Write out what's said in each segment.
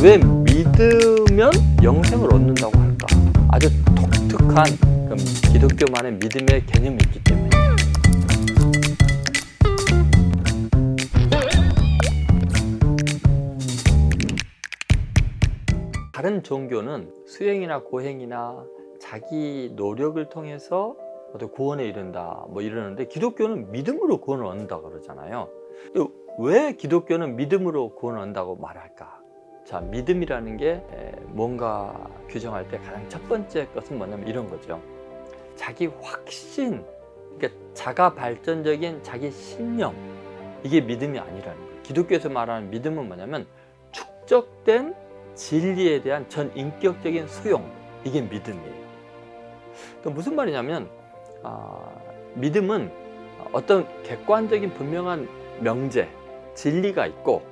왜 믿으면 영생을 얻는다고 할까? 아주 독특한 기독교만의 믿음의 개념이 있기 때문에. 다른 종교는 수행이나 고행이나 자기 노력을 통해서 어떤 구원에 이른다 뭐 이러는데, 기독교는 믿음으로 구원을 얻는다 그러잖아요. 왜 기독교는 믿음으로 구원을 얻는다고 말할까? 자, 믿음이라는 게 뭔가 규정할 때 가장 첫 번째 것은 뭐냐면 이런 거죠. 자기 확신, 그러니까 자가 발전적인 자기 신념, 이게 믿음이 아니라는 거예요. 기독교에서 말하는 믿음은 뭐냐면 축적된 진리에 대한 전 인격적인 수용, 이게 믿음이에요. 또 무슨 말이냐면 믿음은 어떤 객관적인 분명한 명제, 진리가 있고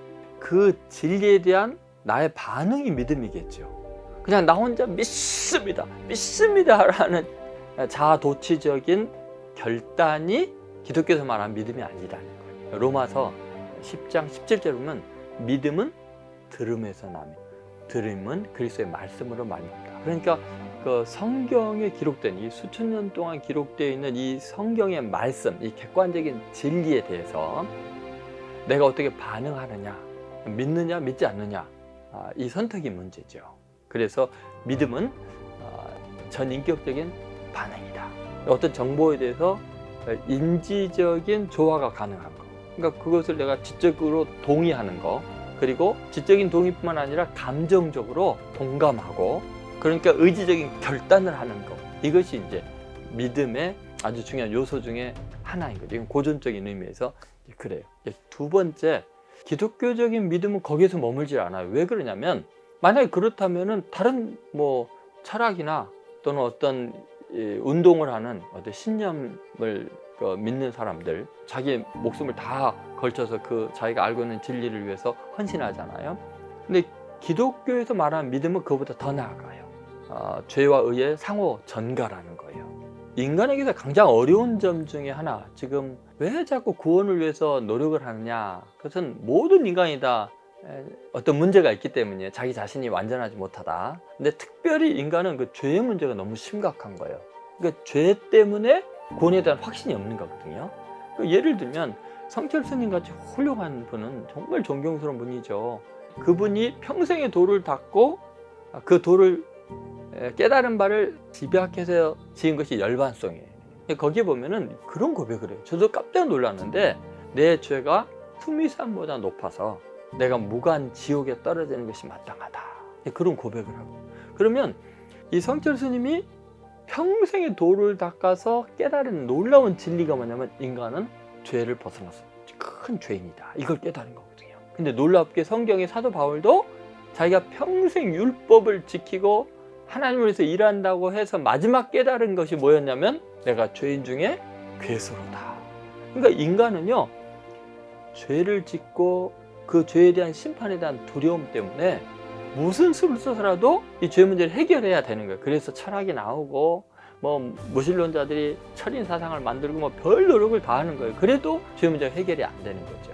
그 진리에 대한 나의 반응이 믿음이겠죠. 그냥 나 혼자 믿습니다 라는 자아도취적인 결단이 기독교에서 말하는 믿음이 아니라는 거예요. 로마서 10장 17절에 보면 믿음은 들음에서 나며 들음은 그리스도의 말씀으로 말입니다. 그러니까 그 성경에 기록된 이 수천 년 동안 기록되어 있는 이 성경의 말씀, 이 객관적인 진리에 대해서 내가 어떻게 반응하느냐, 믿느냐 믿지 않느냐, 이 선택이 문제죠. 그래서 믿음은 전인격적인 반응이다. 어떤 정보에 대해서 인지적인 조화가 가능한 거, 그러니까 그것을 내가 지적으로 동의하는 거, 그리고 지적인 동의뿐만 아니라 감정적으로 동감하고, 그러니까 의지적인 결단을 하는 것, 이것이 이제 믿음의 아주 중요한 요소 중에 하나인 거죠. 이건 고전적인 의미에서 그래요. 두 번째, 기독교적인 믿음은 거기에서 머물지 않아요. 왜 그러냐면, 만약에 그렇다면은 다른 뭐 철학이나 또는 어떤 운동을 하는 어떤 신념을 믿는 사람들, 자기의 목숨을 다 걸쳐서 그 자기가 알고 있는 진리를 위해서 헌신하잖아요. 근데 기독교에서 말하는 믿음은 그것보다 더 나아가요. 죄와 의의 상호 전가라는 거예요. 인간에게서 가장 어려운 점 중에 하나, 지금 왜 자꾸 구원을 위해서 노력을 하느냐, 그것은 모든 인간이 다 어떤 문제가 있기 때문이에요. 자기 자신이 완전하지 못하다. 근데 특별히 인간은 그 죄의 문제가 너무 심각한 거예요. 그러니까 죄 때문에 구원에 대한 확신이 없는 거거든요. 예를 들면 성철 스님 같이 훌륭한 분은 정말 존경스러운 분이죠. 그분이 평생의 도를 닦고 그 도를 깨달은 바를 집약해서 지은 것이 열반송이에요. 거기에 보면은 그런 고백을 해요. 저도 깜짝 놀랐는데, 내 죄가 수미산보다 높아서 내가 무간 지옥에 떨어지는 것이 마땅하다, 그런 고백을 하고. 그러면 이 성철 스님이 평생의 도를 닦아서 깨달은 놀라운 진리가 뭐냐면, 인간은 죄를 벗어나서 큰 죄인이다, 이걸 깨달은 거거든요. 근데 놀랍게 성경의 사도 바울도 자기가 평생 율법을 지키고 하나님을 위해서 일한다고 해서 마지막 깨달은 것이 뭐였냐면, 내가 죄인 중에 괴수로다. 그러니까 인간은요, 죄를 짓고 그 죄에 대한 심판에 대한 두려움 때문에 무슨 수를 써서라도 이 죄 문제를 해결해야 되는 거예요. 그래서 철학이 나오고 뭐 무신론자들이 철인 사상을 만들고 뭐 별 노력을 다 하는 거예요. 그래도 죄 문제가 해결이 안 되는 거죠.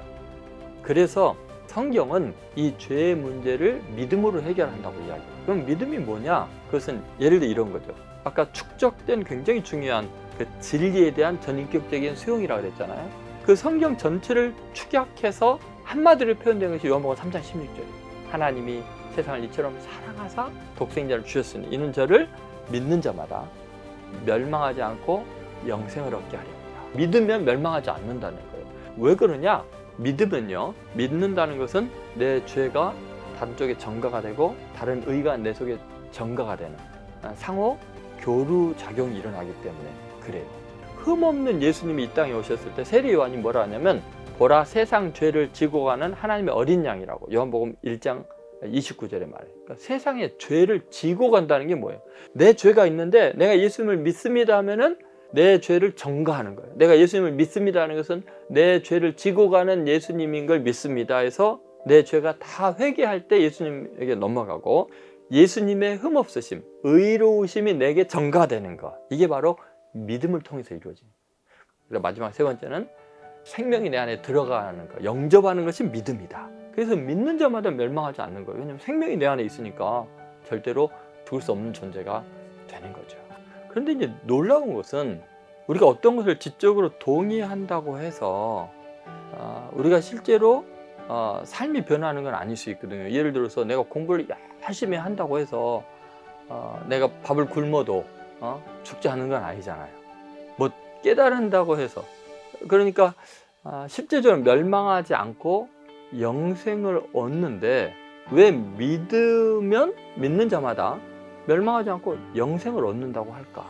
그래서 성경은 이 죄의 문제를 믿음으로 해결한다고 이야기해요. 그럼 믿음이 뭐냐? 그것은 예를 들어 이런 거죠. 아까 축적된 굉장히 중요한 그 진리에 대한 전인격적인 수용이라고 그랬잖아요. 그 성경 전체를 축약해서 한마디로 표현된 것이 요한복음 3장 16절이에요. 하나님이 세상을 이처럼 사랑하사 독생자를 주셨으니 이는 저를 믿는 자마다 멸망하지 않고 영생을 얻게 하렵니다. 믿으면 멸망하지 않는다는 거예요. 왜 그러냐? 믿으면요, 믿는다는 것은 내 죄가 다른 쪽에 전가가 되고 다른 의가 내 속에 전가가 되는 상호 교류 작용이 일어나기 때문에 그래요. 흠없는 예수님이 이 땅에 오셨을 때 세례 요한이 뭐라 하냐면, 보라 세상 죄를 지고 가는 하나님의 어린 양이라고, 요한복음 1장 29절에 말해요. 그러니까 세상의 죄를 지고 간다는 게 뭐예요? 내 죄가 있는데 내가 예수님을 믿습니다 하면은 내 죄를 전가하는 거예요. 내가 예수님을 믿습니다 하는 것은 내 죄를 지고 가는 예수님인 걸 믿습니다 해서 내 죄가 다 회개할 때 예수님에게 넘어가고, 예수님의 흠없으심, 의로우심이 내게 전가되는 것, 이게 바로 믿음을 통해서 이루어집니다. 그리고 마지막 세 번째는 생명이 내 안에 들어가는 것, 영접하는 것이 믿음이다. 그래서 믿는 자마다 멸망하지 않는 거예요. 왜냐하면 생명이 내 안에 있으니까 절대로 죽을 수 없는 존재가 되는 거죠. 그런데 이제 놀라운 것은 우리가 어떤 것을 지적으로 동의한다고 해서 우리가 실제로 삶이 변하는 건 아닐 수 있거든요. 예를 들어서 내가 공부를 열심히 한다고 해서 내가 밥을 굶어도 죽지 않는 건 아니잖아요. 뭐 깨달은다고 해서. 그러니까 실제적으로 멸망하지 않고 영생을 얻는데, 왜 믿는 자마다 멸망하지 않고 영생을 얻는다고 할까?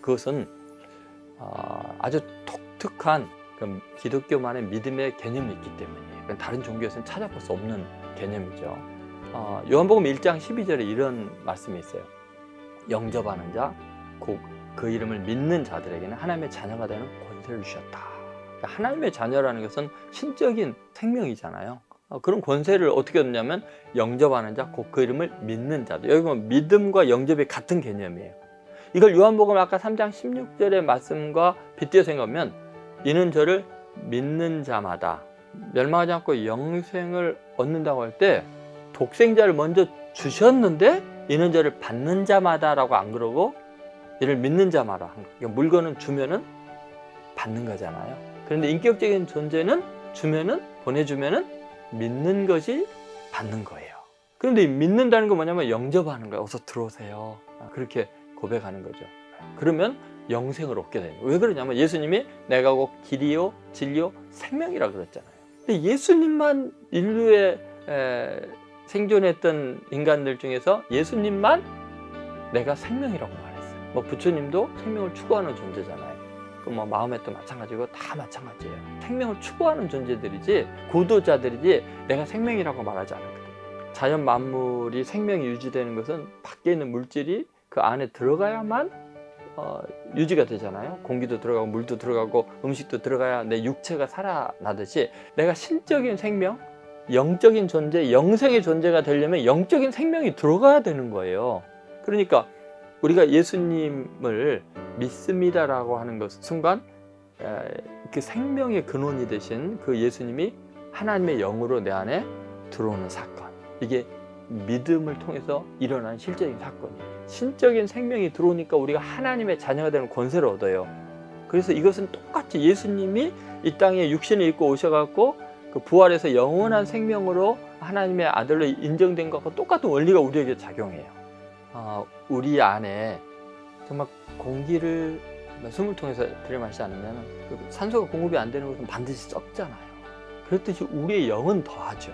그것은 아주 독특한 기독교만의 믿음의 개념이 있기 때문이에요. 다른 종교에서는 찾아볼 수 없는 개념이죠. 요한복음 1장 12절에 이런 말씀이 있어요. 영접하는 자, 곧 그 이름을 믿는 자들에게는 하나님의 자녀가 되는 권세를 주셨다. 그러니까 하나님의 자녀라는 것은 신적인 생명이잖아요. 그런 권세를 어떻게 얻냐면 영접하는 자, 곧 그 이름을 믿는 자들. 여기 보면 믿음과 영접이 같은 개념이에요. 이걸 요한복음 아까 3장 16절의 말씀과 빗대어 생각하면, 이는 저를 믿는 자마다 멸망하지 않고 영생을 얻는다고 할 때 독생자를 먼저 주셨는데 이는 저를 받는 자마다라고 안 그러고 이를 믿는 자마다 한 거예요. 그러니까 물건은 주면은 받는 거잖아요. 그런데 인격적인 존재는 주면은, 보내주면은 믿는 것이 받는 거예요. 그런데 믿는다는 건 뭐냐면 영접하는 거예요. 어서 들어오세요. 그렇게 고백하는 거죠. 그러면 영생을 얻게 돼요. 왜 그러냐면 예수님이 내가 곧 길이요 진리요 생명이라 그랬잖아요. 근데 예수님만 인류에 생존했던 인간들 중에서 예수님만 내가 생명이라고 말했어요. 뭐 부처님도 생명을 추구하는 존재잖아요. 그 뭐 마음에도 마찬가지고 다 마찬가지예요. 생명을 추구하는 존재들이지 구도자들이지 내가 생명이라고 말하지 않거든요. 자연 만물이 생명이 유지되는 것은 밖에 있는 물질이 그 안에 들어가야만 유지가 되잖아요. 공기도 들어가고 물도 들어가고 음식도 들어가야 내 육체가 살아나듯이 내가 신적인 생명, 영적인 존재, 영생의 존재가 되려면 영적인 생명이 들어가야 되는 거예요. 그러니까 우리가 예수님을 믿습니다라고 하는 것 순간 그 생명의 근원이 되신 그 예수님이 하나님의 영으로 내 안에 들어오는 사건, 이게 믿음을 통해서 일어난 실제적인 사건이에요. 신적인 생명이 들어오니까 우리가 하나님의 자녀가 되는 권세를 얻어요. 그래서 이것은 똑같이 예수님이 이 땅에 육신을 입고 오셔갖고 그 부활해서 영원한 생명으로 하나님의 아들로 인정된 것과 똑같은 원리가 우리에게 작용해요. 우리 안에 정말 공기를 숨을 통해서 들이마시지 않으면 그 산소가 공급이 안 되는 것은 반드시 썩잖아요. 그렇듯이 우리의 영은 더하죠.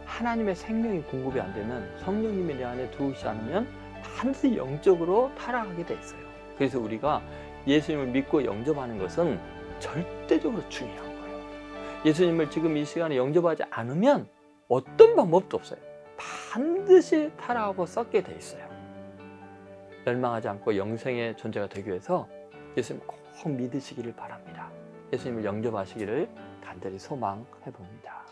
하나님의 생명이 공급이 안 되면, 성령님이 내 안에 들어오지 않으면 반드시 영적으로 타락하게 돼 있어요. 그래서 우리가 예수님을 믿고 영접하는 것은 절대적으로 중요한 거예요. 예수님을 지금 이 시간에 영접하지 않으면 어떤 방법도 없어요. 반드시 타락하고 썩게 돼 있어요. 멸망하지 않고 영생의 존재가 되기 위해서 예수님 꼭 믿으시기를 바랍니다. 예수님을 영접하시기를 간절히 소망해 봅니다.